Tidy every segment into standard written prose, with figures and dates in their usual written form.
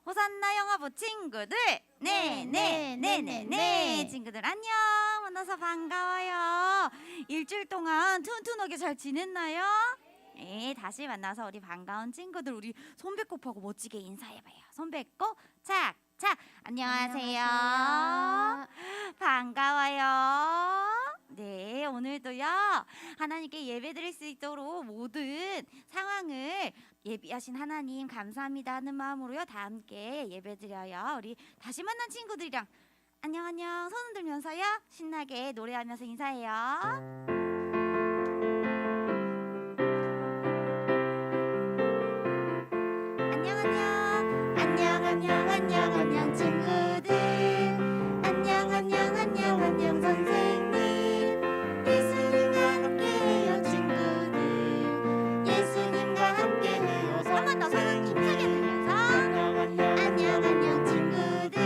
호산나 영화부 친구들 네. 친구들 안녕. 만나서 반가워요. 일주일 동안 튼튼하게 잘 지냈나요? 네, 다시 만나서 우리 반가운 친구들 우리 손배꼽하고 멋지게 인사해봐요. 손배꼽 착착. 안녕하세요. 반가워요. 네, 오늘도요 하나님께 예배드릴 수 있도록 모든 상황을 예비하신 하나님 감사합니다 하는 마음으로요 다 함께 예배드려요. 우리 다시 만난 친구들이랑 안녕 손 흔들면서요 신나게 노래하면서 인사해요. 안녕 친구들. 안녕 선생님. 예수님과 함께해요 친구들. 예수님과 함께해요. 한 번 더 손을 힘차게 들면서 안녕 친구들.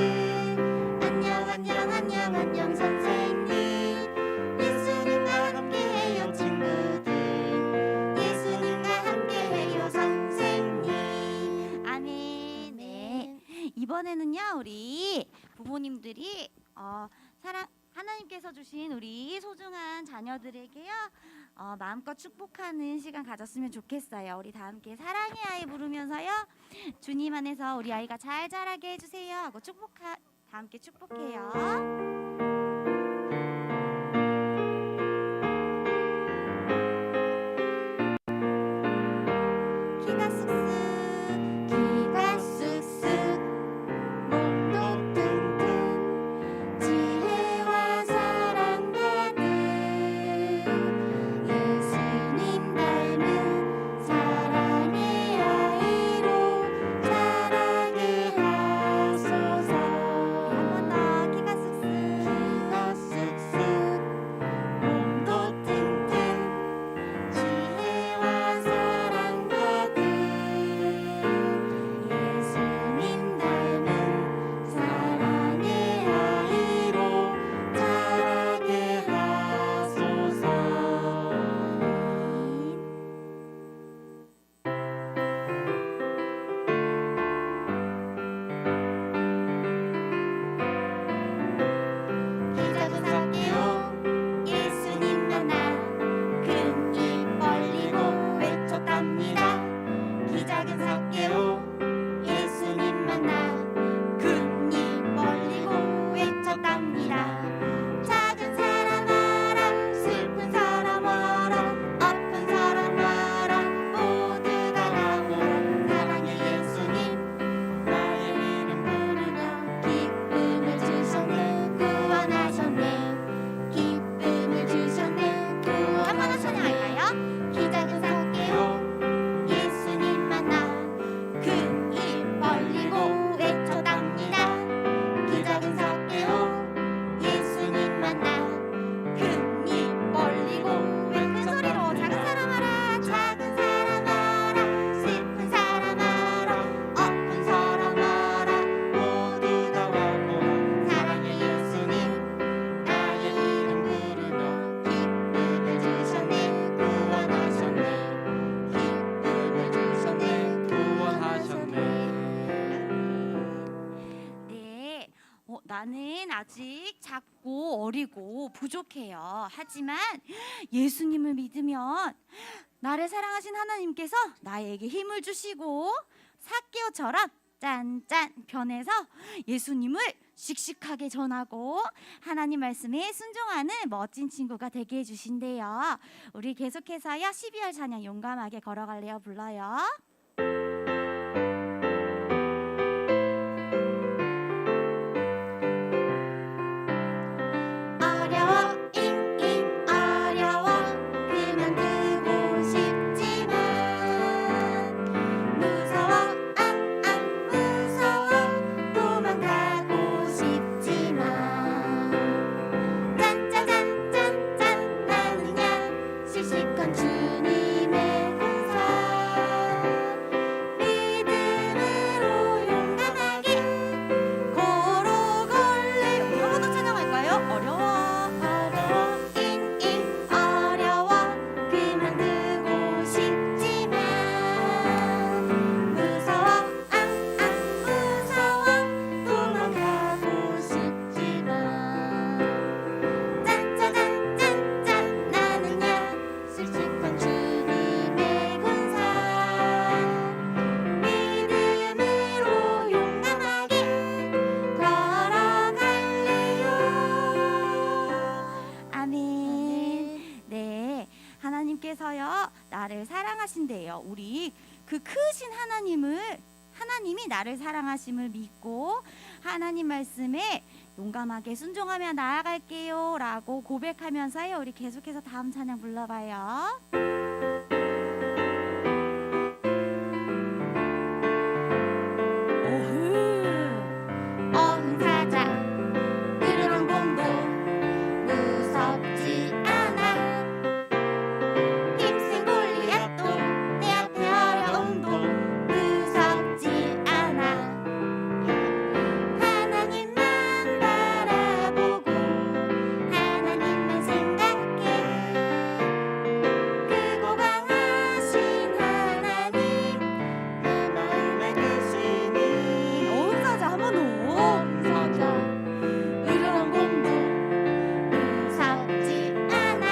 안녕 선생님. 예수님과 함께해요 친구들. 예수님과 함께해요 선생님. 아멘. 네. 이번에는요 우리 부모님들이 하나님께서 주신 우리 소중한 자녀들에게요 마음껏 축복하는 시간 가졌으면 좋겠어요. 우리 다 함께 사랑의 아이 부르면서요 주님 안에서 우리 아이가 잘 자라게 해주세요 하고 다 함께 축복해요. 나는 아직 작고 어리고 부족해요. 하지만 예수님을 믿으면 나를 사랑하신 하나님께서 나에게 힘을 주시고 삭개오처럼 짠짠 변해서 예수님을 씩씩하게 전하고 하나님 말씀에 순종하는 멋진 친구가 되게 해주신대요. 우리 계속해서요 12월 찬양 용감하게 걸어갈래요 불러요. 주님의 은사 사랑하신대요. 우리 그 크신 하나님이 나를 사랑하심을 믿고 하나님 말씀에 용감하게 순종하며 나아갈게요 라고 고백하면서요, 우리 계속해서 다음 찬양 불러봐요. 어흥 사자 으르렁 공도 무섭지 않아. 힘센 골리앗도 내 앞에 어려움도 무섭지 않아. 하나님만 바라보고 하나님만 생각해. 크고 강하신 하나님 내 마음에 계시니. 어흥 사자 한번 더. 어흥 사자 으르렁 공도 무섭지 않아.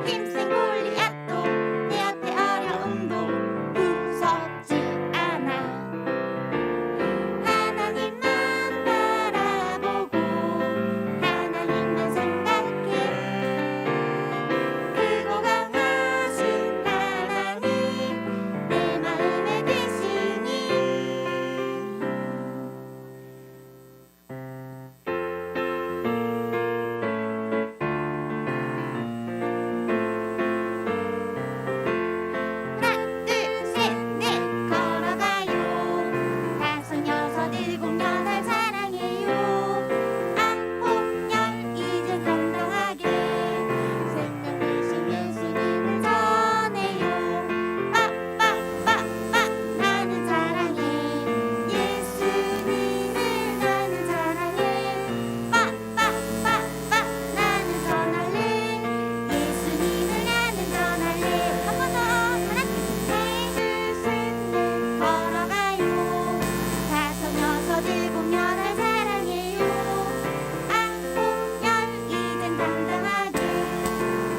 힘센 골리앗도 내 앞에 어려움도 무섭지 않아. 하나님만 바라보고 하나님만 생각해. 크고 강하신 하나님 내 마음에 계시니. 하나 둘셋넷 걸어가요. 다섯 여섯 일곱 여덟 사랑해요. 아홉 열 이제 당당하게 생명 되신 예수님을 전해요. 빠빠빠빠 나는 사랑해. 예수님을 나는 사랑해. 빠빠빠빠 나는 전할래. 예수님을 나는 전할래. 한 번 더. 하나 둘셋넷 걸어가요. 다섯 여섯 일곱 여덟 사랑해요. 아홉 열 이젠 당당하게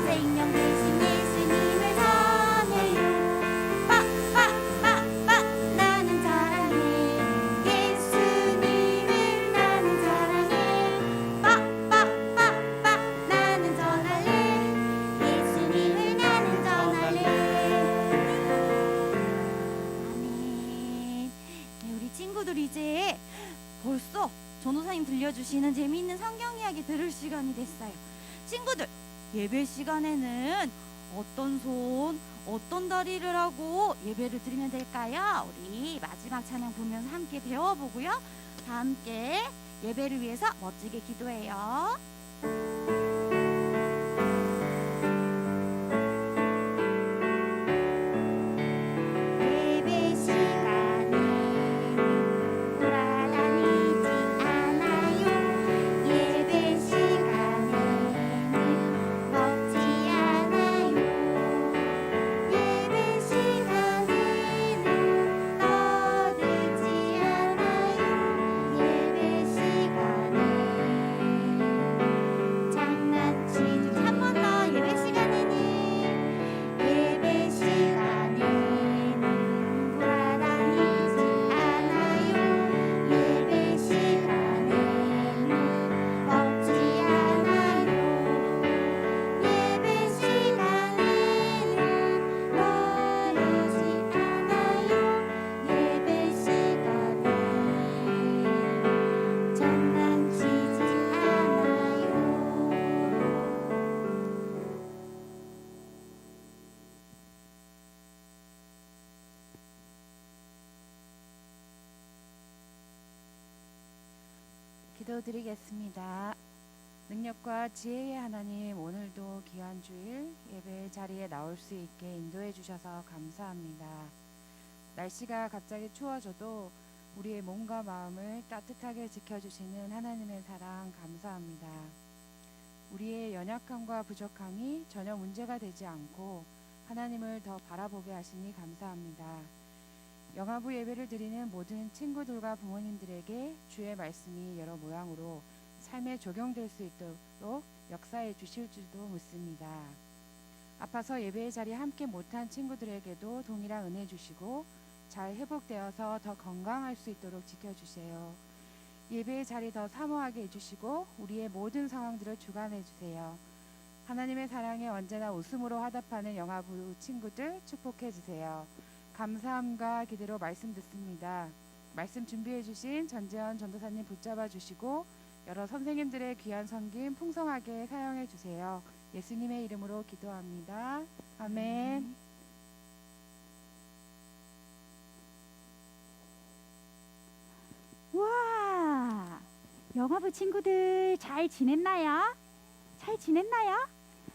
생명 되신 예수님을 전해요. 빠빠빠빠 나는 사랑해. 예수님을 나는 사랑해. 빠빠빠빠 나는 전할래. 예수님을 나는 전할래. 아멘. 네, 우리 친구들 이제 벌써 전도사님 들려주시는 재미있는 성경 이야기 들을 시간이 됐어요. 친구들, 예배 시간에는 어떤 손, 어떤 다리를 하고 예배를 드리면 될까요? 우리 마지막 찬양 보면서 함께 배워보고요. 다 함께 예배를 위해서 멋지게 기도해요. 예배 시간에 돌아다니지 않아요. 예배 시간에는 먹지 않아요. 예배 시간에는 떠들지 않아요. 예배 시간에 장난치지. 한 번 더. 예배 시간에는 돌아다니지 않아요. 예배 시간에는 먹지 않아요. 예배 시간에는 놀지 않아요. 예배 시간에 장난치지 않아요. 기도드리겠습니다. 능력과 지혜의 하나님, 오늘도 귀한 주일 예배 자리에 나올 수 있게 인도해 주셔서 감사합니다. 날씨가 갑자기 추워져도 우리의 몸과 마음을 따뜻하게 지켜주시는 하나님의 사랑 감사합니다. 우리의 연약함과 부족함이 전혀 문제가 되지 않고 하나님을 더 바라보게 하시니 감사합니다. 영화부 예배를 드리는 모든 친구들과 부모님들에게 주의 말씀이 여러 모양으로 삶에 적용될 수 있도록 역사해 주실 줄도 묻습니다. 아파서 예배의 자리에 함께 못한 친구들에게도 동일한 은혜 주시고 잘 회복되어서 더 건강할 수 있도록 지켜주세요. 예배의 자리 더 사모하게 해주시고 우리의 모든 상황들을 주관해 주세요. 하나님의 사랑에 언제나 웃음으로 화답하는 영화부 친구들 축복해 주세요. 감사함과 기대로 말씀 듣습니다. 말씀 준비해 주신 전재현 전도사님 붙잡아 주시고 여러 선생님들의 귀한 섬김 풍성하게 사용해 주세요. 예수님의 이름으로 기도합니다. 아멘. 와, 영화부 친구들 잘 지냈나요? 잘 지냈나요?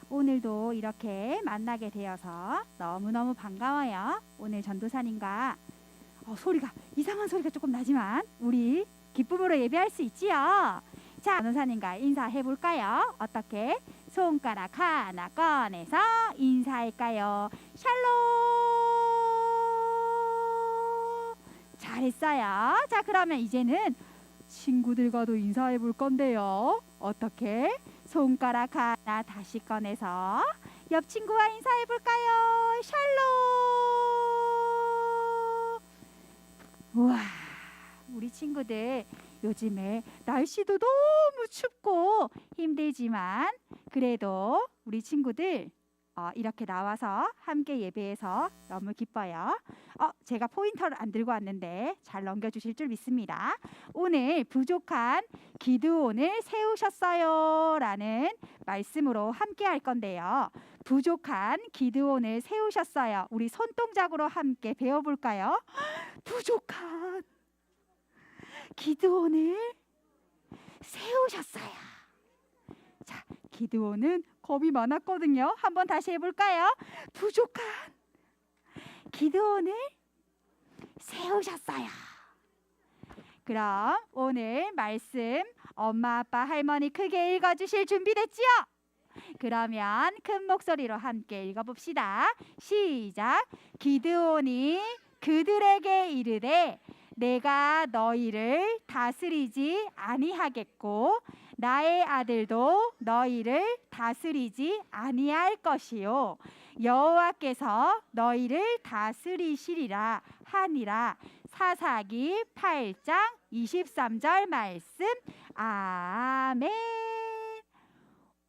오늘도 이렇게 만나게 되어서 너무너무 반가워요. 오늘 전도사님과 소리가 이상한 소리가 조금 나지만 우리 기쁨으로 예배할 수 있지요. 자, 전도사님과 인사해 볼까요? 어떻게? 손가락 하나 꺼내서 인사할까요? 샬롬. 잘했어요. 자, 그러면 이제는 친구들과도 인사해 볼 건데요. 어떻게? 손가락 하나 다시 꺼내서 옆 친구와 인사해 볼까요? 샬롬. 우와, 우리 친구들 요즘에 날씨도 너무 춥고 힘들지만 그래도 우리 친구들 이렇게 나와서 함께 예배해서 너무 기뻐요. 제가 포인터를 안 들고 왔는데 잘 넘겨주실 줄 믿습니다. 오늘 부족한 기드온을 세우셨어요 라는 말씀으로 함께 할 건데요. 부족한 기드온을 세우셨어요. 우리 손동작으로 함께 배워볼까요? 부족한 기드온을 세우셨어요. 자, 기드온은 겁이 많았거든요. 한번 다시 해볼까요? 부족한 기드온을 세우셨어요. 그럼 오늘 말씀 엄마, 아빠, 할머니 크게 읽어주실 준비됐지요? 그러면 큰 목소리로 함께 읽어봅시다. 시작. 기드온이 그들에게 이르되 내가 너희를 다스리지 아니하겠고 나의 아들도 너희를 다스리지 아니할 것이요 여호와께서 너희를 다스리시리라 하니라. 사사기 8장 23절 말씀. 아멘.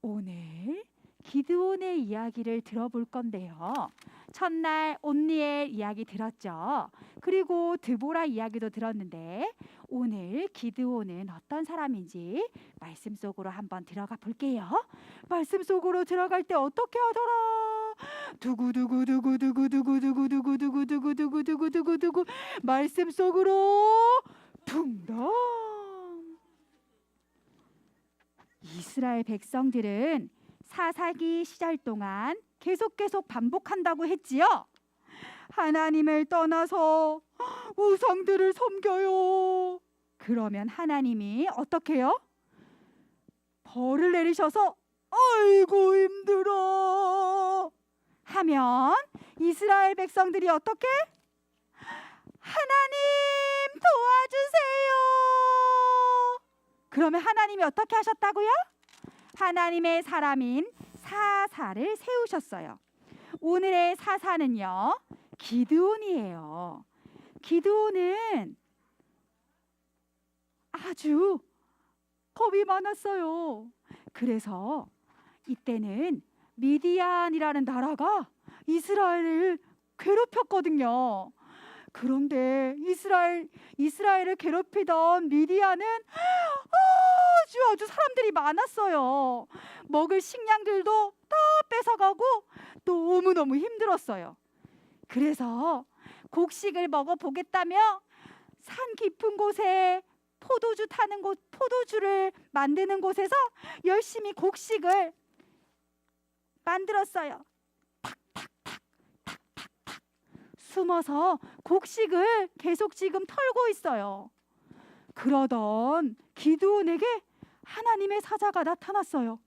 오늘 기드온의 이야기를 들어볼 건데요. 첫날 온니엘 이야기 들었죠. 그리고 드보라 이야기도 들었는데 오늘 기드온은 어떤 사람인지 말씀 속으로 한번 들어가 볼게요. 말씀 속으로 들어갈 때 어떻게 하더라? 두구두구두구두구두구두구두구두구두구두구두구 말씀 속으로 퉁덩. 이스라엘 백성들은 사사기 시절 동안 계속 반복한다고 했지요. 하나님을 떠나서 우상들을 섬겨요. 그러면 하나님이 어떻게 해요? 벌을 내리셔서 아이고 힘들어 하면 이스라엘 백성들이 어떻게? 하나님 도와주세요. 그러면 하나님이 어떻게 하셨다고요? 하나님의 사람인 사사를 세우셨어요. 오늘의 사사는요, 기드온이에요. 기드온은 아주 겁이 많았어요. 그래서 이때는 미디안이라는 나라가 이스라엘을 괴롭혔거든요. 그런데 이스라엘을 괴롭히던 미디안은 아주 사람들이 많았어요. 먹을 식량들도 다 뺏어가고 너무너무 힘들었어요. 그래서 곡식을 먹어보겠다며 산 깊은 곳에 포도주를 만드는 곳에서 열심히 곡식을 만들었어요. 탁탁탁 숨어서 곡식을 계속 지금 털고 있어요. 그러던 기드온에게 하나님의 사자가 나타났어요.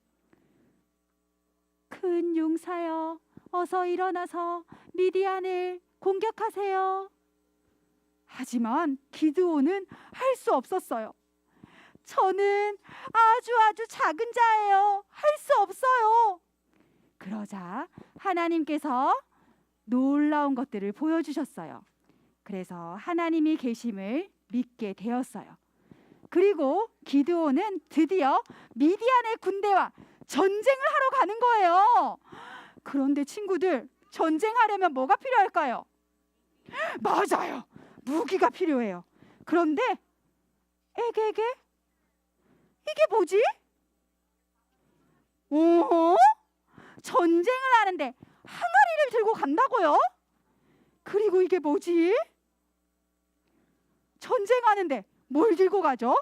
큰 용사여, 어서 일어나서 미디안을 공격하세요. 하지만 기드온은 할 수 없었어요. 저는 아주 작은 자예요. 할 수 없어요. 그러자 하나님께서 놀라운 것들을 보여주셨어요. 그래서 하나님이 계심을 믿게 되었어요. 그리고 기드온은 드디어 미디안의 군대와 전쟁을 하러 가는 거예요. 그런데 친구들, 전쟁하려면 뭐가 필요할까요? 맞아요. 무기가 필요해요. 그런데 에게게? 이게 뭐지? 오, 전쟁을 하는데 항아리를 들고 간다고요? 그리고 이게 뭐지? 전쟁하는데 뭘 들고 가죠?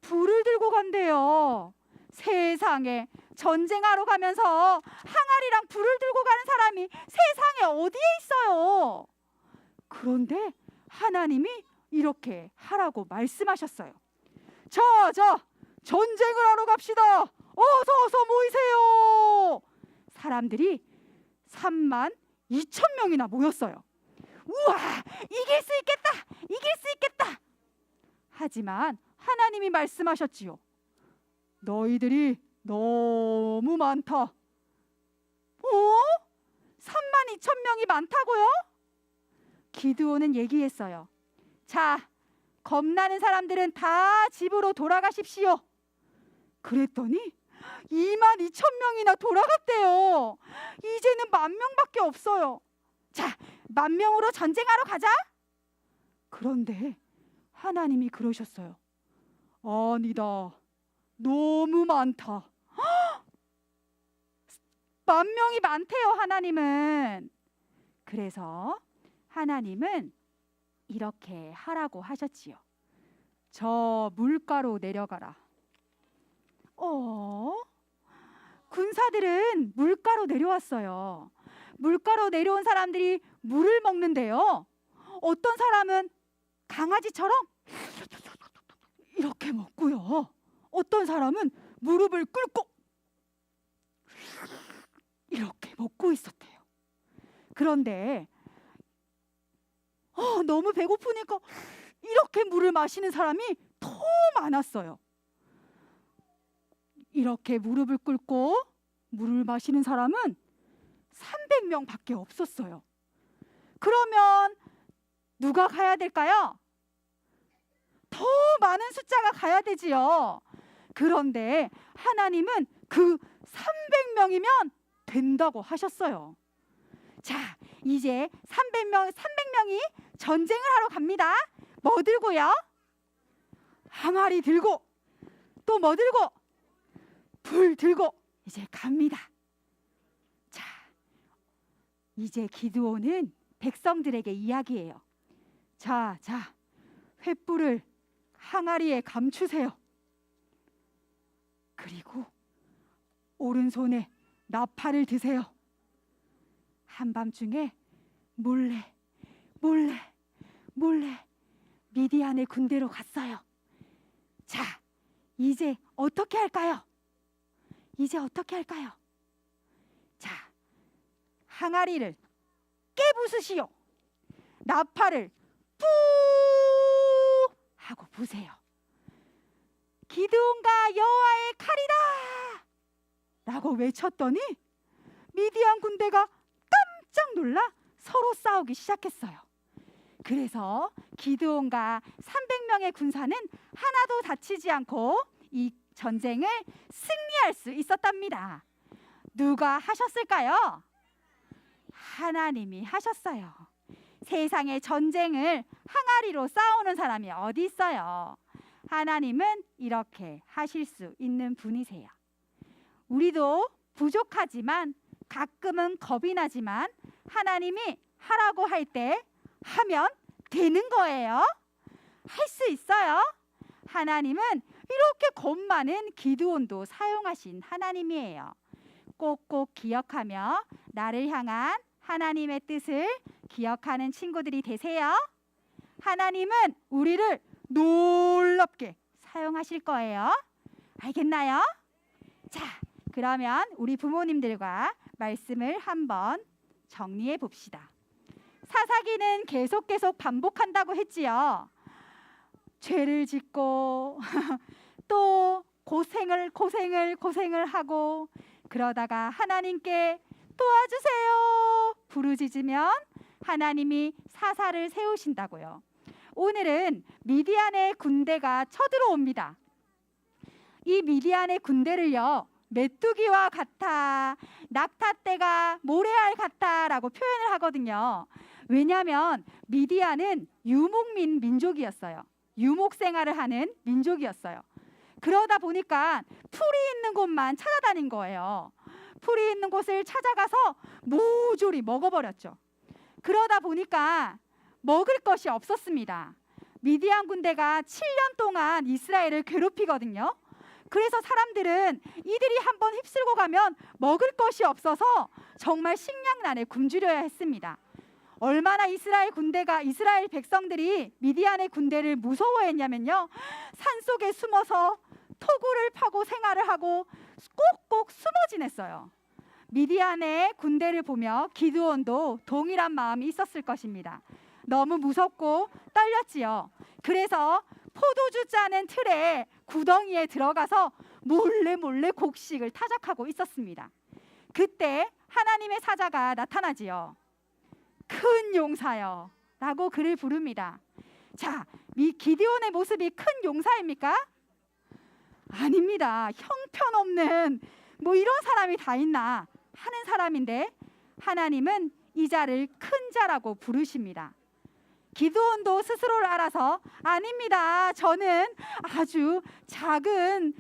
불을 들고 간대요. 세상에, 전쟁하러 가면서 항아리랑 불을 들고 가는 사람이 세상에 어디에 있어요? 그런데 하나님이 이렇게 하라고 말씀하셨어요. 자, 전쟁을 하러 갑시다. 어서 모이세요. 사람들이 32,000명이나 모였어요. 우와, 이길 수 있겠다. 하지만 하나님이 말씀하셨지요. 너희들이 너무 많다. 32,000명이 많다고요? 기드온은 얘기했어요. 자, 겁나는 사람들은 다 집으로 돌아가십시오. 그랬더니 22,000명이나 돌아갔대요. 이제는 10,000명밖에 없어요. 자, 10,000명으로 전쟁하러 가자. 그런데 하나님이 그러셨어요. 아니다. 너무 많다. 10,000명이 많대요, 하나님은. 그래서 하나님은 이렇게 하라고 하셨지요. 저 물가로 내려가라. 군사들은 물가로 내려왔어요. 물가로 내려온 사람들이 물을 먹는데요. 어떤 사람은 강아지처럼 이렇게 먹고요. 어떤 사람은 무릎을 꿇고 이렇게 먹고 있었대요. 그런데 너무 배고프니까 이렇게 물을 마시는 사람이 더 많았어요. 이렇게 무릎을 꿇고 물을 마시는 사람은 300명밖에 없었어요. 그러면 누가 가야 될까요? 더 많은 숫자가 가야 되지요. 그런데 하나님은 그 300명이면 된다고 하셨어요. 자, 이제 300명이 전쟁을 하러 갑니다. 뭐 들고요? 항아리 들고, 또 뭐 들고? 불 들고 이제 갑니다. 자, 이제 기드온은 백성들에게 이야기해요. 자, 횃불을 항아리에 감추세요. 그리고 오른손에 나팔을 드세요. 한밤중에 몰래 미디안의 군대로 갔어요. 자, 이제 어떻게 할까요? 자, 항아리를 깨부수시오. 나팔을 뿌 하고 부세요. 기드온과 여호와의 칼이다 라고 외쳤더니 미디안 군대가 깜짝 놀라 서로 싸우기 시작했어요. 그래서 기드온과 300명의 군사는 하나도 다치지 않고 이 전쟁을 승리할 수 있었답니다. 누가 하셨을까요? 하나님이 하셨어요. 세상의 전쟁을 항아리로 싸우는 사람이 어디 있어요? 하나님은 이렇게 하실 수 있는 분이세요. 우리도 부족하지만 가끔은 겁이 나지만 하나님이 하라고 할 때 하면 되는 거예요. 할 수 있어요. 하나님은 이렇게 겁 많은 기드온도 사용하신 하나님이에요. 꼭꼭 기억하며 나를 향한 하나님의 뜻을 기억하는 친구들이 되세요. 하나님은 우리를 놀랍게 사용하실 거예요. 알겠나요? 자, 그러면 우리 부모님들과 말씀을 한번 정리해 봅시다. 사사기는 계속 반복한다고 했지요. 죄를 짓고 또 고생을 하고 그러다가 하나님께 도와주세요 부르짖으면 하나님이 사사를 세우신다고요. 오늘은 미디안의 군대가 쳐들어옵니다. 이 미디안의 군대를요, 메뚜기와 같아, 낙타떼가 모래알 같아라고 표현을 하거든요. 왜냐하면 미디안은 유목민 민족이었어요. 유목 생활을 하는 민족이었어요. 그러다 보니까 풀이 있는 곳만 찾아다닌 거예요. 풀이 있는 곳을 찾아가서 모조리 먹어버렸죠. 그러다 보니까 먹을 것이 없었습니다. 미디안 군대가 7년 동안 이스라엘을 괴롭히거든요. 그래서 사람들은 이들이 한번 휩쓸고 가면 먹을 것이 없어서 정말 식량난에 굶주려야 했습니다. 얼마나 이스라엘 백성들이 미디안의 군대를 무서워했냐면요. 산속에 숨어서 토굴을 파고 생활을 하고 꼭꼭 숨어 지냈어요. 미디안의 군대를 보며 기드온도 동일한 마음이 있었을 것입니다. 너무 무섭고 떨렸지요. 그래서 포도주 짜는 틀에 구덩이에 들어가서 몰래 곡식을 타작하고 있었습니다. 그때 하나님의 사자가 나타나지요. 큰 용사여 라고 그를 부릅니다. 자, 이 기드온의 모습이 큰 용사입니까? 아닙니다. 형편없는 이런 사람이 다 있나 하는 사람인데 하나님은 이 자를 큰 자라고 부르십니다. 기드온도 스스로를 알아서 아닙니다. 저는 아주 작은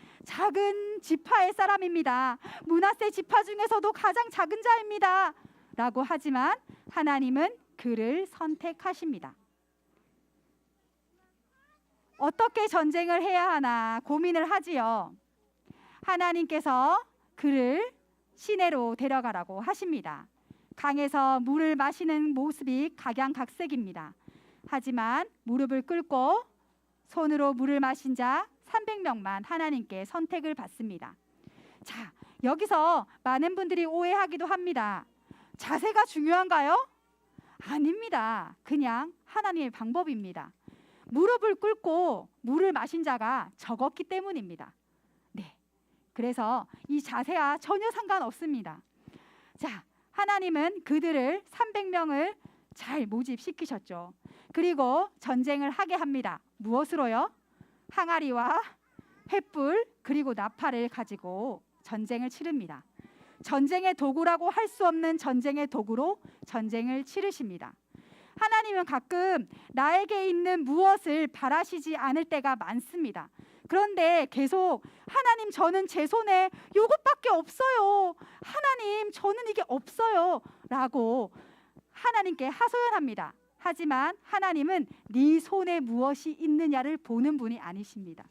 지파의 사람입니다. 므낫세 지파 중에서도 가장 작은 자입니다. 라고 하지만 하나님은 그를 선택하십니다. 어떻게 전쟁을 해야 하나 고민을 하지요. 하나님께서 그를 시내로 데려가라고 하십니다. 강에서 물을 마시는 모습이 각양각색입니다. 하지만 무릎을 꿇고 손으로 물을 마신 자 300명만 하나님께 선택을 받습니다. 자, 여기서 많은 분들이 오해하기도 합니다. 자세가 중요한가요? 아닙니다. 그냥 하나님의 방법입니다. 무릎을 꿇고 물을 마신 자가 적었기 때문입니다. 네, 그래서 이 자세와 전혀 상관없습니다. 자, 하나님은 그들을 300명을 잘 모집시키셨죠. 그리고 전쟁을 하게 합니다. 무엇으로요? 항아리와 횃불 그리고 나팔을 가지고 전쟁을 치릅니다. 전쟁의 도구라고 할 수 없는 전쟁의 도구로 전쟁을 치르십니다. 하나님은 가끔 나에게 있는 무엇을 바라시지 않을 때가 많습니다. 그런데 계속 하나님 저는 제 손에 이것밖에 없어요. 하나님 저는 이게 없어요. 라고 하나님께 하소연합니다. 하지만 하나님은 네 손에 무엇이 있느냐를 보는 분이 아니십니다.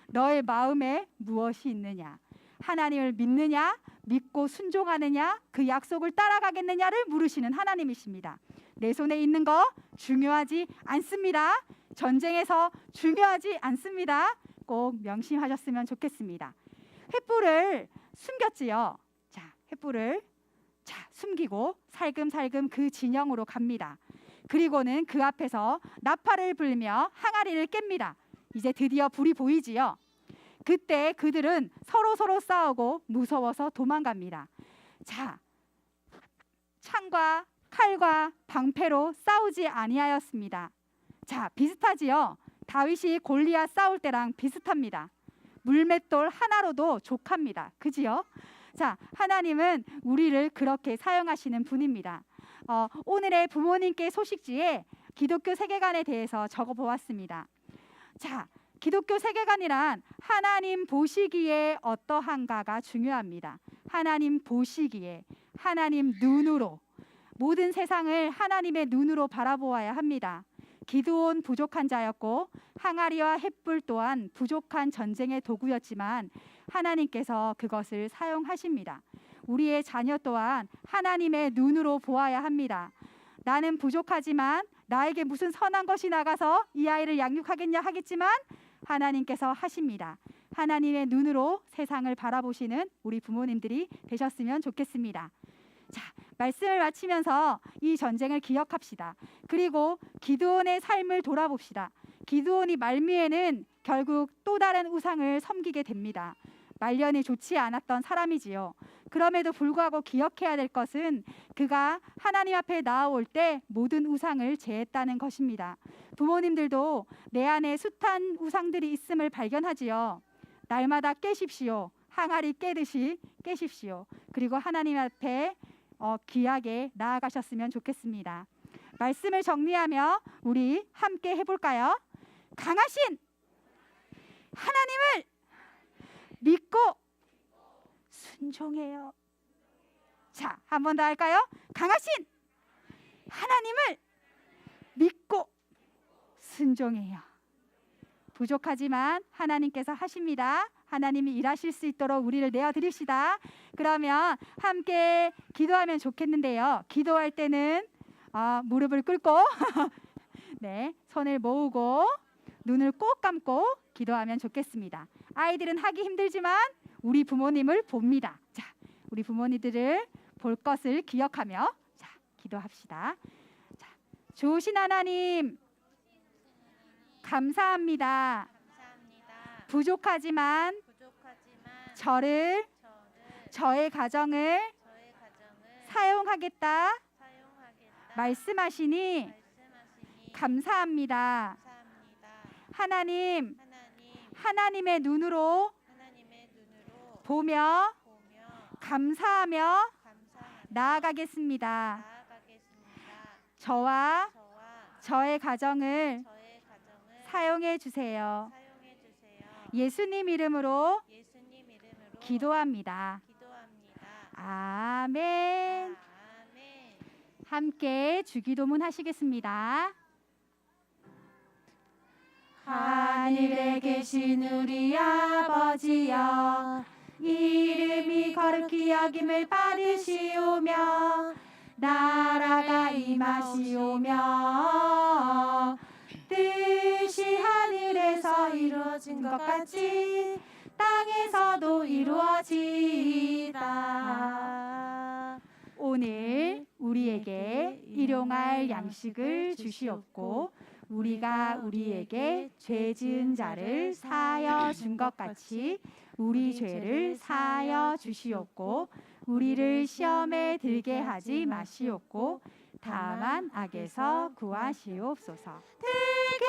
너의 마음에 무엇이 있느냐, 하나님을 믿느냐, 믿고 순종하느냐, 그 약속을 따라가겠느냐를 물으시는 하나님이십니다. 내 손에 있는 거 중요하지 않습니다. 전쟁에서 중요하지 않습니다. 꼭 명심하셨으면 좋겠습니다. 횃불을 숨겼지요. 자, 횃불을 숨기고 살금살금 그 진영으로 갑니다. 그리고는 그 앞에서 나팔을 불며 항아리를 깹니다. 이제 드디어 불이 보이지요. 그때 그들은 서로 싸우고 무서워서 도망갑니다. 자, 창과 칼과 방패로 싸우지 아니하였습니다. 자, 비슷하지요. 다윗이 골리앗 싸울 때랑 비슷합니다. 물맷돌 하나로도 족합니다. 그지요? 자, 하나님은 우리를 그렇게 사용하시는 분입니다. 오늘의 부모님께 소식지에 기독교 세계관에 대해서 적어보았습니다. 자, 기독교 세계관이란 하나님 보시기에 어떠한가가 중요합니다. 하나님 보시기에, 하나님 눈으로, 모든 세상을 하나님의 눈으로 바라보아야 합니다. 기드온 부족한 자였고 항아리와 횃불 또한 부족한 전쟁의 도구였지만 하나님께서 그것을 사용하십니다. 우리의 자녀 또한 하나님의 눈으로 보아야 합니다. 나는 부족하지만 나에게 무슨 선한 것이 나가서 이 아이를 양육하겠냐 하겠지만 하나님께서 하십니다. 하나님의 눈으로 세상을 바라보시는 우리 부모님들이 되셨으면 좋겠습니다. 자, 말씀을 마치면서 이 전쟁을 기억합시다. 그리고 기드온의 삶을 돌아봅시다. 기드온이 말미에는 결국 또 다른 우상을 섬기게 됩니다. 말년이 좋지 않았던 사람이지요. 그럼에도 불구하고 기억해야 될 것은 그가 하나님 앞에 나아올 때 모든 우상을 제했다는 것입니다. 부모님들도 내 안에 숱한 우상들이 있음을 발견하지요. 날마다 깨십시오. 항아리 깨듯이 깨십시오. 그리고 하나님 앞에 귀하게 나아가셨으면 좋겠습니다. 말씀을 정리하며 우리 함께 해볼까요? 강하신 하나님을 믿고 순종해요. 자, 한 번 더 할까요? 강하신 하나님을 믿고 순종해요. 부족하지만 하나님께서 하십니다. 하나님이 일하실 수 있도록 우리를 내어드립시다. 그러면 함께 기도하면 좋겠는데요. 기도할 때는 무릎을 꿇고 네, 손을 모으고 눈을 꼭 감고 기도하면 좋겠습니다. 아이들은 하기 힘들지만 우리 부모님을 봅니다. 자, 우리 부모님들을 볼 것을 기억하며 자, 기도합시다. 자, 좋으신 하나님 감사합니다. 부족하지만 저의 가정을 사용하겠다 말씀하시니 감사합니다. 하나님, 하나님의 눈으로 보며 감사하며 나아가겠습니다. 저와 저의 가정을 사용해 주세요. 예수님 이름으로 기도합니다. 아멘. 함께 주기도문 하시겠습니다. 하늘에 계신 우리 아버지여, 이름이 거룩히 여김을 받으시오며 나라가 임하시오며 뜻이 하늘에서 이루어진 것 같이 땅에서도 이루어지이다. 오늘 우리에게 일용할 양식을 주시옵고 우리가 우리에게 죄 지은 자를 사하여 준 것 같이 우리 죄를 사하여 주시옵고 우리를 시험에 들게 하지 마시옵고 다만 악에서 구하시옵소서. 대개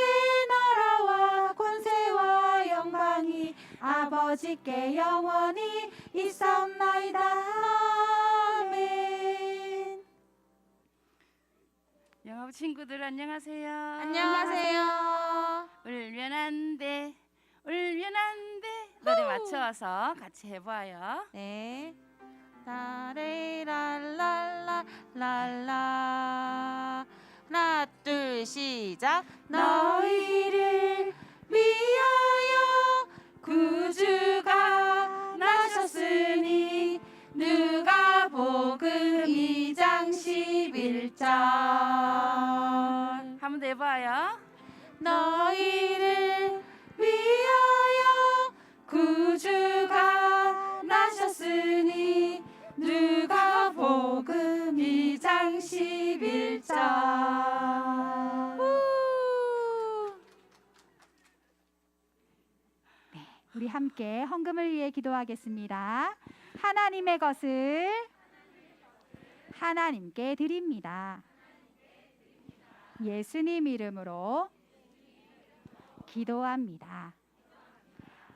나라와 권세와 영광이 아버지께 영원히 있사옵나이다. 아멘. 영업 친구들 안녕하세요. 안녕하세요. 울면안돼 울면안돼 노래 맞춰서 같이 해봐요. 네. 라레랄랄랄랄라 하나 둘 시작. 너희를 위하여 구주가 나셨으니 누가복음 2장 11절. 한 번 더 해봐요. 너희를 위하여 구주가 나셨으니 누가복음 2장 11절. 우리 함께 헌금을 위해 기도하겠습니다. 하나님의 것을 하나님께 드립니다. 예수님 이름으로 기도합니다.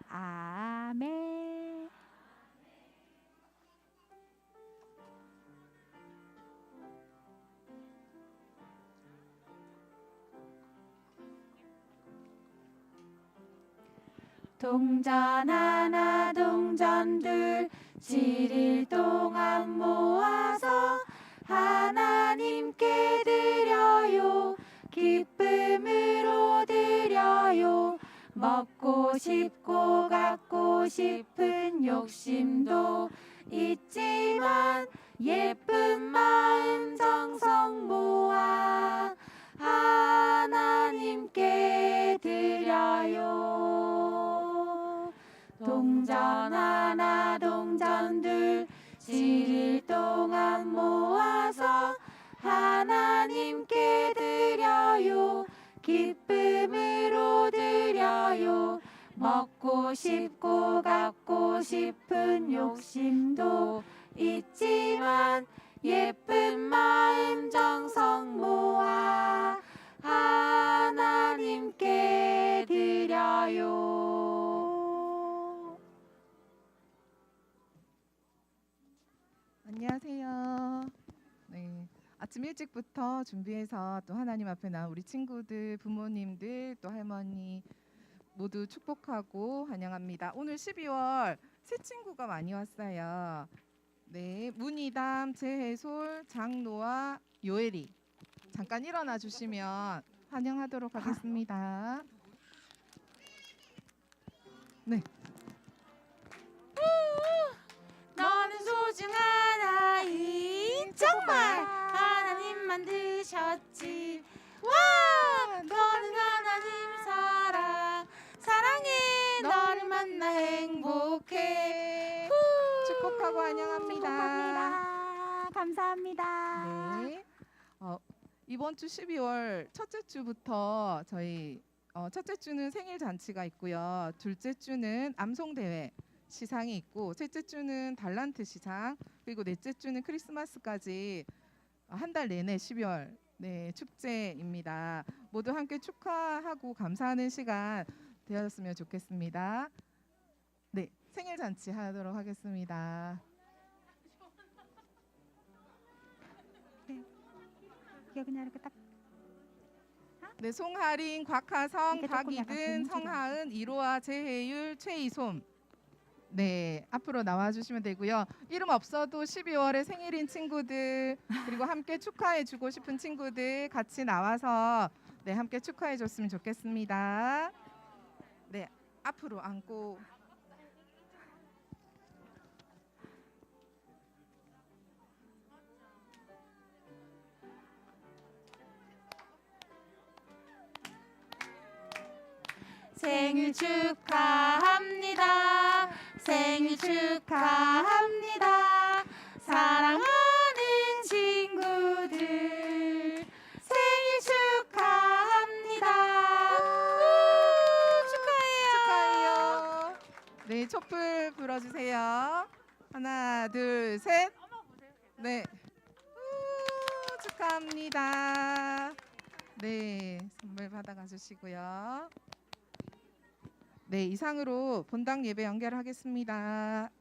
아멘. 동전 하나 동전 둘 7일 동안 모아서 하나님께 드려요. 기쁨으로 드려요. 먹고 싶고 갖고 싶은 욕심도 있지만 예쁜 마음 정성 모아 하나님께 드려요. 동전 하나 동전 둘 7일 동안 모아서 하나님께 드려요. 기쁨으로 드려요. 먹고 싶고 갖고 싶은 욕심도 있지만 예쁜 마음 정성 모아 하나님께 드려요. 일찍부터 준비해서 또 하나님 앞에 나온 우리 친구들, 부모님들, 또 할머니 모두 축복하고 환영합니다. 오늘 12월 새 친구가 많이 왔어요. 네, 문희담, 재해솔, 장노아, 요엘이 잠깐 일어나 주시면 환영하도록 하겠습니다. 네. 너는 소중한 아이 정말 하나님 만드셨지. 와 너는 하나님 사랑해 너를 만나 행복해. 축복하고 환영합니다. 축복합니다. 감사합니다. 네. 이번 주 12월 첫째 주부터 저희 첫째 주는 생일 잔치가 있고요. 둘째 주는 암송 대회 시상이 있고, 셋째 주는 달란트 시상, 그리고 넷째 주는 크리스마스까지 한 달 내내 12월 축제입니다. 모두 함께 축하하고 감사하는 시간 되었으면 좋겠습니다. 네, 생일 잔치 하도록 하겠습니다. 이게 그냥 이렇게 딱 네, 송하린, 곽하성, 이게 조금 약간 박이든, 공주가 성하은, 이로아, 재혜율, 최이솜. 네, 앞으로 나와주시면 되고요. 이름 없어도 12월에 생일인 친구들, 그리고 함께 축하해주고 싶은 친구들 같이 나와서 함께 축하해줬으면 좋겠습니다. 네, 앞으로 앉고. 생일 축하합니다. 생일 축하합니다. 사랑하는 친구들 생일 축하합니다. 축하해요. 네, 촛불 불어주세요. 하나, 둘, 셋. 네. 축하합니다. 네, 선물 받아가 주시고요. 네, 이상으로 본당 예배 연결하겠습니다.